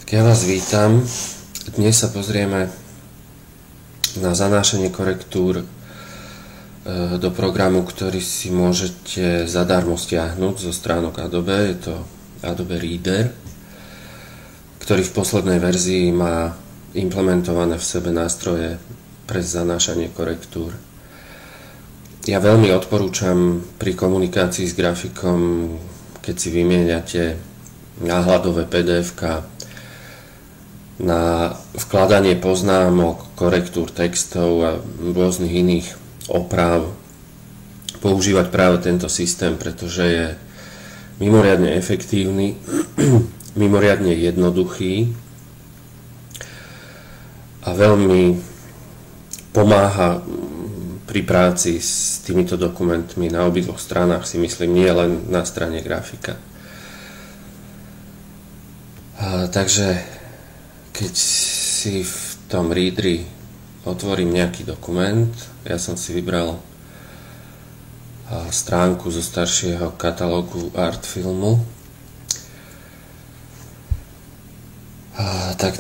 Ja vás vítam. Dnes sa pozrieme na zanášanie korektúr do programu, ktorý si môžete zadarmo stiahnuť zo stránok Adobe. Je to Adobe Reader, ktorý v poslednej verzii má implementované v sebe nástroje pre zanášanie korektúr. Ja veľmi odporúčam pri komunikácii s grafikom, keď si vymieňate náhľadové PDF-ka na vkladanie poznámok, korektúr textov a rôznych iných opráv, používať práve tento systém, pretože je mimoriadne efektívny, mimoriadne jednoduchý a veľmi pomáha pri práci s týmito dokumentmi na obidvoch stranách, si myslím, nie len na strane grafika. Takže keď si v tom readeri otvorím nejaký dokument, ja som si vybral stránku zo staršieho katalógu Artfilmu, tak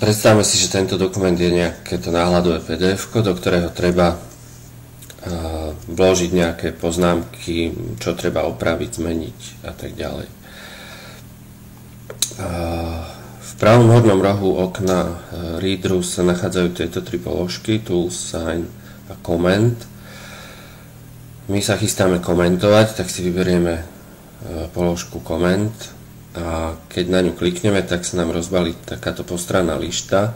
predstavme si, že tento dokument je nejaké to náhľadové PDF-ko, do ktorého treba vložiť nejaké poznámky, čo treba opraviť, zmeniť a tak ďalej. V pravom hornom rohu okna Readeru sa nachádzajú tieto tri položky, Tools, Sign a Comment. My sa chystáme komentovať, tak si vyberieme položku Comment a keď na ňu klikneme, tak sa nám rozbalí takáto postranná lišta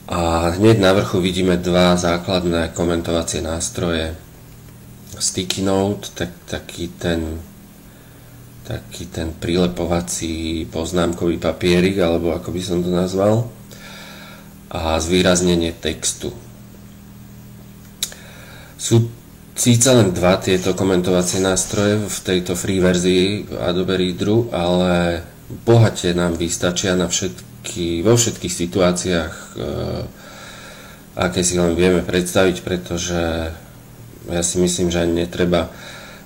a hneď na vrchu vidíme dva základné komentovacie nástroje. Sticky Note, taký ten prilepovací poznámkový papierik, alebo ako by som to nazval, a zvýraznenie textu. Sú síce len dva tieto komentovacie nástroje v tejto free verzii Adobe Readeru, ale bohate nám vystačia na vo všetkých situáciách, aké si len vieme predstaviť, pretože ja si myslím, že ani netreba.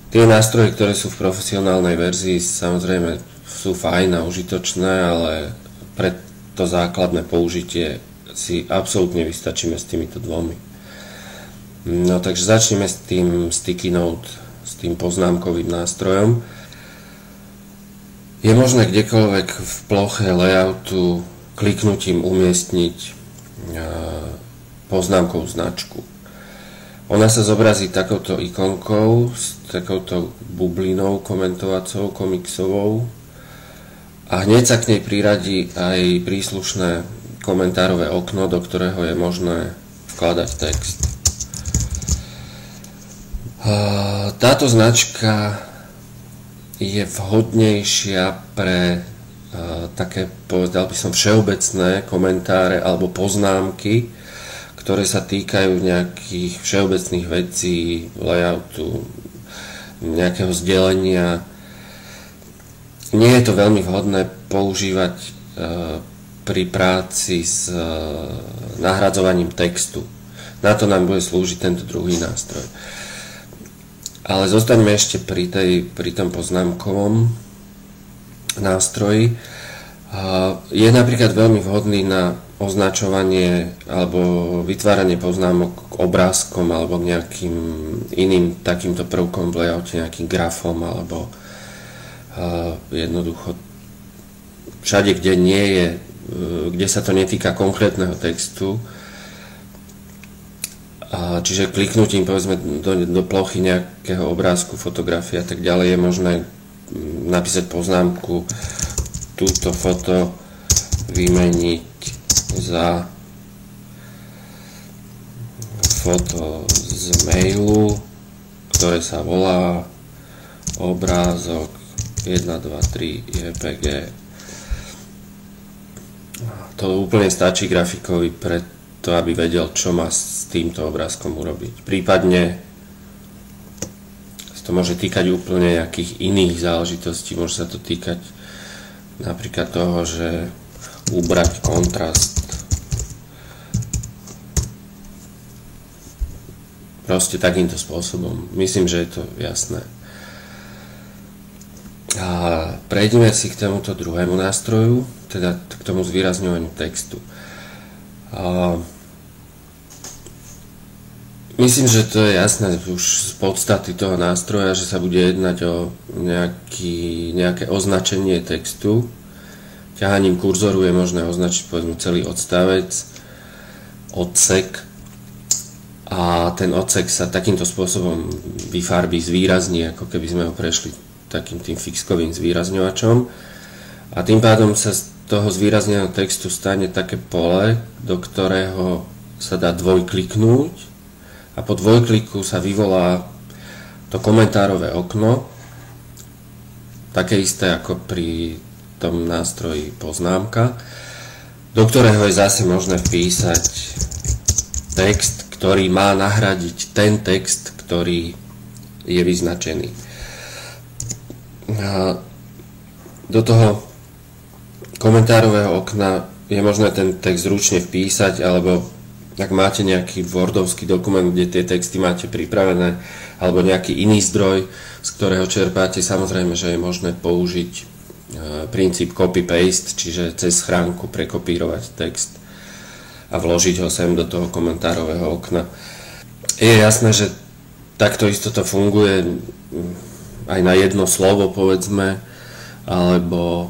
Tie nástroje, ktoré sú v profesionálnej verzii, samozrejme sú fajn a užitočné, ale pre to základné použitie si absolútne vystačíme s týmito dvomi. No takže začneme s tým Sticky Note, s tým poznámkovým nástrojom. Je možné kdekoľvek v ploche layoutu kliknutím umiestniť poznámkovú značku. Ona sa zobrazí takouto ikonkou, s takouto bublinou komentovacou, komiksovou a hneď sa k nej priradí aj príslušné komentárové okno, do ktorého je možné vkladať text. Táto značka je vhodnejšia pre také, povedal by som, všeobecné komentáre alebo poznámky, ktoré sa týkajú nejakých všeobecných vecí, layoutu, nejakého zdelenia. Nie je to veľmi vhodné používať pri práci s nahradzovaním textu. Na to nám bude slúžiť tento druhý nástroj. Ale zostaňme ešte pri tom poznámkovom nástroji. Je napríklad veľmi vhodný na označovanie alebo vytváranie poznámok k obrázkom alebo k nejakým iným takýmto prvkom v layoute, nejakým grafom alebo jednoducho všade, kde sa to netýka konkrétneho textu. Čiže kliknutím povedzme do plochy nejakého obrázku, fotografie a tak ďalej je možné napísať poznámku, túto foto vymeniť za foto z mailu, ktoré sa volá obrázok 123 JPG. To úplne stačí grafikovi pre to, aby vedel, čo má s týmto obrázkom urobiť. Prípadne to môže týkať úplne nejakých iných záležitostí. Môže sa to týkať napríklad toho, že ubrať kontrast. Proste takýmto spôsobom. Myslím, že je to jasné. A prejdeme si k tomuto druhému nástroju, teda k tomu zvýrazňovaniu textu. Myslím, že to je jasné už z podstaty toho nástroja, že sa bude jednať o nejaké označenie textu. Ťahaním kurzoru je možné označiť povedzme celý odstavec, odsek, a ten odsek sa takýmto spôsobom vyfarbí, zvýrazní, ako keby sme ho prešli takým tým fixkovým zvýrazňovačom. A tým pádom sa z toho zvýrazneného textu stane také pole, do ktorého sa dá dvojkliknúť a po dvojkliku sa vyvolá to komentárové okno, také isté ako pri tom nástroji poznámka, do ktorého je zase možné vpísať text, ktorý má nahradiť ten text, ktorý je vyznačený. Do toho komentárového okna je možné ten text ručne vpísať, alebo ak máte nejaký wordovský dokument, kde tie texty máte pripravené, alebo nejaký iný zdroj, z ktorého čerpáte, samozrejme, že je možné použiť princíp copy-paste, čiže cez schránku prekopírovať text a vložiť ho sem do toho komentárového okna. Je jasné, že takto isto to funguje aj na jedno slovo, povedzme, alebo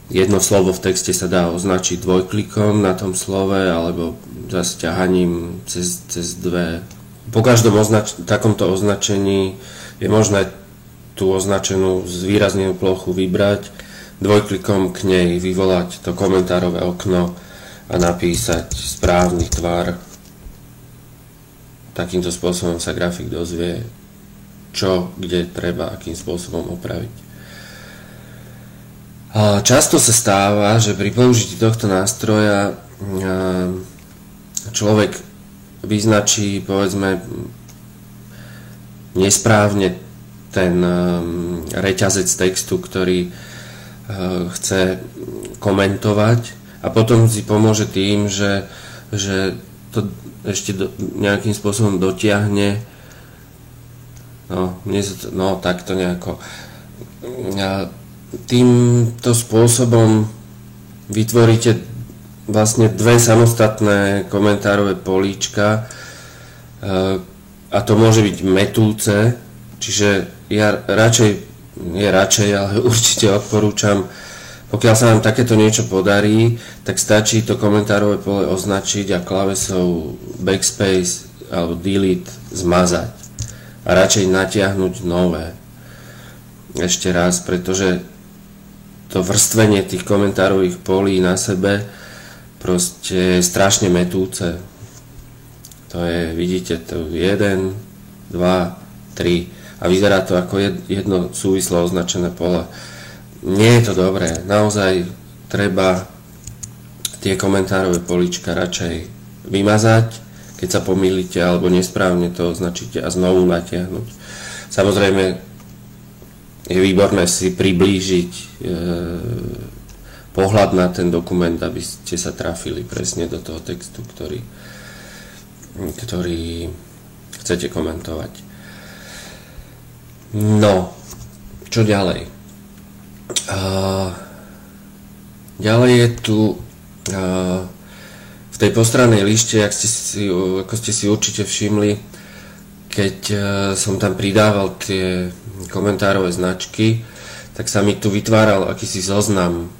jedno slovo v texte sa dá označiť dvojklikom na tom slove, alebo zase ťahaním cez dve. Po každom takomto označení je možné tú označenú zvýraznenú plochu vybrať, dvojklikom k nej vyvolať to komentárové okno a napísať správny tvar. Takýmto spôsobom sa grafik dozvie, čo, kde treba, akým spôsobom opraviť. A často sa stáva, že pri použití tohto nástroja človek vyznačí, povedzme, nesprávne ten reťazec textu, ktorý chce komentovať, a potom si pomôže tým, že to ešte nejakým spôsobom dotiahne. Takto nejako. A týmto spôsobom vytvoríte vlastne dve samostatné komentárové políčka, a to môže byť metúce, čiže ja ale určite odporúčam, pokiaľ sa vám takéto niečo podarí, tak stačí to komentárové pole označiť a klávesou backspace alebo delete zmazať a radšej natiahnuť nové. Ešte raz, pretože to vrstvenie tých komentárových polí na sebe proste je strašne metúce. To je, vidíte, to 1, 2, 3 a vyzerá to ako jedno súvislo označené pole. Nie je to dobré, naozaj treba tie komentárové políčka radšej vymazať, keď sa pomýlite alebo nesprávne to označíte a znovu natiahnuť. Samozrejme je výborné si priblížiť pohľad na ten dokument, aby ste sa trafili presne do toho textu, ktorý chcete komentovať. No, čo ďalej? Ďalej je tu v tej postrannej lište, ako ste si určite všimli, keď som tam pridával tie komentárové značky, tak sa mi tu vytváral akýsi zoznam.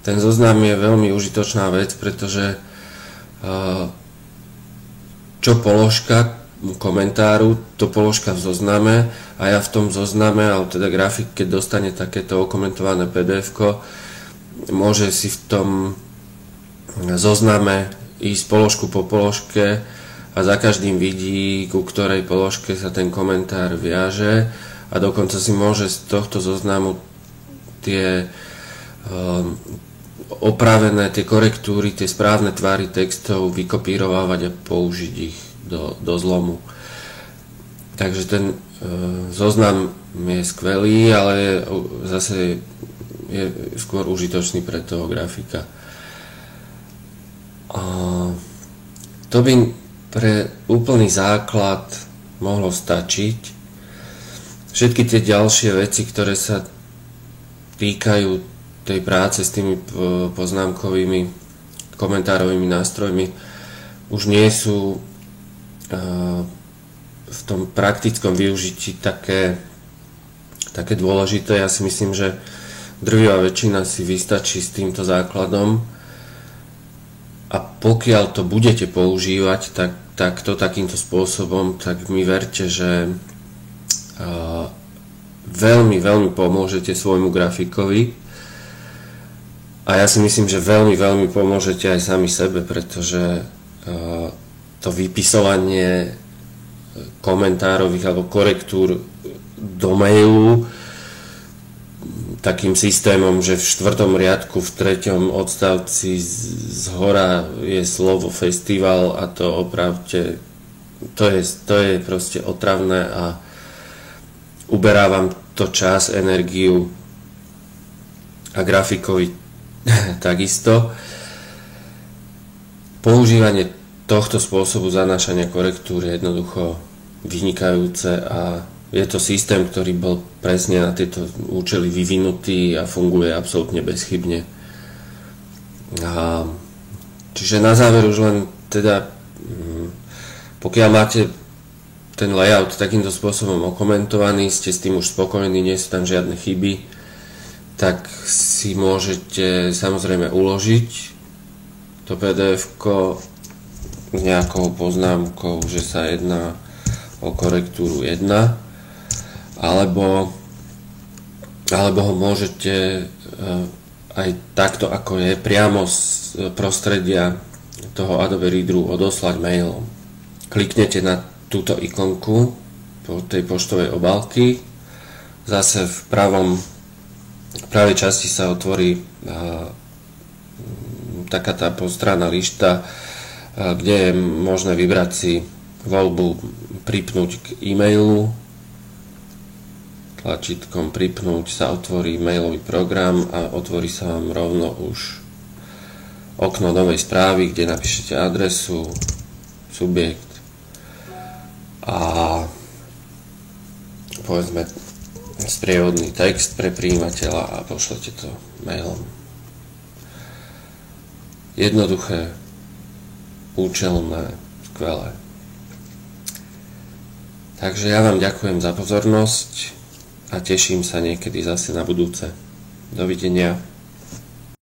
Ten zoznam je veľmi užitočná vec, pretože čo položka komentáru, to položka v zozname a ja v tom zozname, alebo teda grafik, keď dostane takéto okomentované PDF-ko, môže si v tom zozname ísť položku po položke a za každým vidí, ku ktorej položke sa ten komentár viaže a dokonca si môže z tohto zoznamu tie opravené, tie korektúry, tie správne tvary textov vykopírovávať a použiť ich do zlomu. Takže ten zoznam je skvelý, ale zase je skôr užitočný pre toho grafika. To by pre úplný základ mohlo stačiť. Všetky tie ďalšie veci, ktoré sa týkajú tej práce s tými poznámkovými komentárovými nástrojmi, už nie sú v tom praktickom využití také dôležité. Ja si myslím, že drvivá väčšina si vystačí s týmto základom a pokiaľ to budete používať takýmto spôsobom, tak mi verte, že veľmi, veľmi pomôžete svojmu grafikovi a ja si myslím, že veľmi, veľmi pomôžete aj sami sebe, pretože to vypisovanie komentárových alebo korektúr do mailu takým systémom, že v 4. riadku v 3. odstavci zhora je slovo festival a to opravte, to je proste otravné a uberá vám to čas, energiu a grafikovi takisto. Používanie tohto spôsobu zanášania korektúr je jednoducho vynikajúce a je to systém, ktorý bol presne na tieto účely vyvinutý a funguje absolútne bezchybne. Čiže na záver už len teda, pokiaľ máte ten layout takýmto spôsobom okomentovaný, ste s tým už spokojní, nie sú tam žiadne chyby, tak si môžete samozrejme uložiť to PDF-ko s nejakou poznámkou, že sa jedná o korektúru 1, alebo ho môžete aj takto, ako je, priamo z prostredia toho Adobe Readeru odoslať mailom. Kliknete na túto ikonku po tej poštovej obálky, zase v pravej časti sa otvorí taká tá postranná lišta, kde je možné vybrať si voľbu pripnúť k e-mailu. Tlačítkom pripnúť sa otvorí mailový program a otvorí sa vám rovno už okno novej správy, kde napíšete adresu, subjekt a povedzme sprievodný text pre prijímateľa a pošlete to mailom. Jednoduché, účelné, skvelé. Takže ja vám ďakujem za pozornosť a teším sa niekedy zase na budúce. Dovidenia.